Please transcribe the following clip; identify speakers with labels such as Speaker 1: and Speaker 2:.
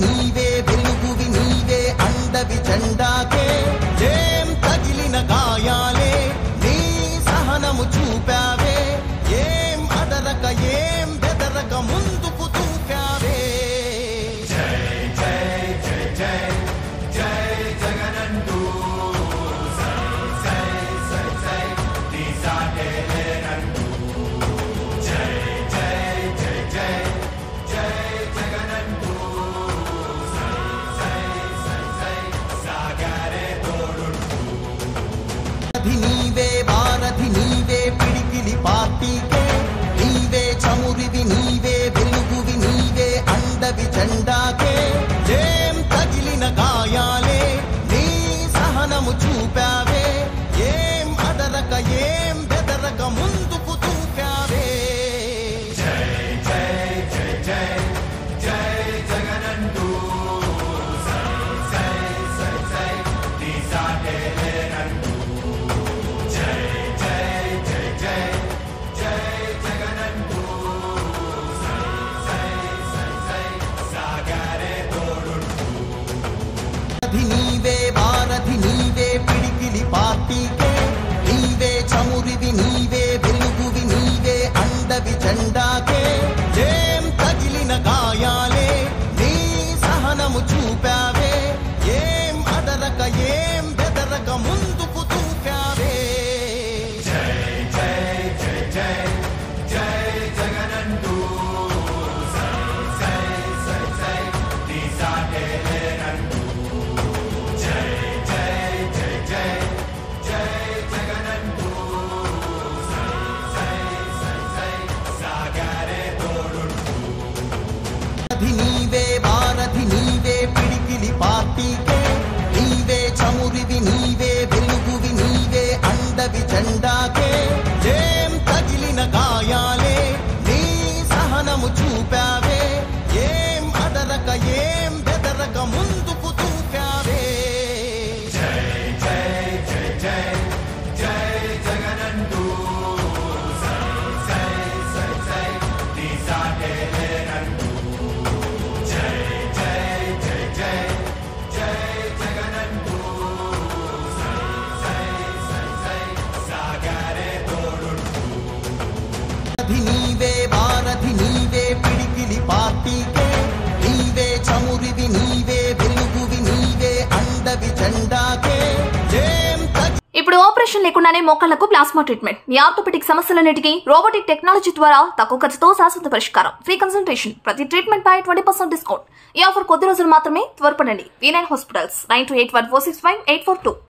Speaker 1: నీవే వెలుగువి నీవే అండవి జెండాకే ఏం తగిలిన గాయాలే నీ సహనము చూపావే ఏం అదరక ఏం బెదరక ముందుకు దూకావే జై జై జై జై జై జగనంటూ సై సై సై సై నీ సాటే లేనంటూ జై జై జై జై జై జగనంటూ సై సై సై సై సాగరే తోడుంటూ నీవే భారతి నీవే పిడికిలి పార్టీకే నీవే చమురివి నీవే వెలుగువి నీవే అండవి జెండాకే ఏం తగిలిన గాయాలే నీ సహనము చూపావే ఏం అదరక ఏం బెదరక ముందుకు దూకావే జై జై జై జై జై జగనంటూ సై సై సై సై నీ సాటే లేనంటూ జై జై జై జై జై జగనంటూ సై సై సై సై సాగరే తోడుంటూ నీవే భారతి నీవే పిడికిలి పార్టీకే నీవే చమురివి నీవే వెలుగువి నీవే అండవి జెండాకే ఏం తగిలిన గాయాలే నీ సహనము చూపావే ఏం అదరక ఏం బెదరక ముందుకు దూకావే జై జై జై జై జై జగనంటూ సై సై సై సై నీ సాటే లేనంటూ జై జై జై జై జై జగనంటూ సై సై సై సై సాగరే తోడుంటూ నీవే భారతి నీవే పిడికిలి పార్టీకే నీవే చమురివి నీవే వెలుగువి నీవే అండవి జెండాకే ఏం తగిలిన గాయాలే నీ సహనము చూపావే ఏం అదరక ఏం బెదరక ముందుకు దూకావే జై జై జై జై జై జగనంటూ సై సై సై సై నీ సాటే లేనంటూ జై జై జై జై జై జగనంటూ సై సై సై సై సాగరే తోడుంటూ నీవే భారతి నీవే పిడికిలి పార్టీకే నీవే చమురివి నీవే వెలుగువి నీవే అండవి జెండాకే ఏం
Speaker 2: ఇప్పుడు ఆపరేషన్ లేకుండానే మోకాళ్లకు ప్లాస్మా ట్రీట్మెంట్ మీ ఆర్థోపెడిక్ సమస్యలన్నిటికీ రోబోటిక్ టెక్నాలజీ ద్వారా తక్కువ ఖర్చుతో శాశ్వత పరిష్కారం ఫ్రీ కన్సల్టేషన్ ప్రతి ట్రీట్మెంట్ పై 20% డిస్కౌంట్ ఈ ఆఫర్ కొద్ది రోజులు మాత్రమే త్వరపడండి V9 హాస్పిటల్స్ 9281465842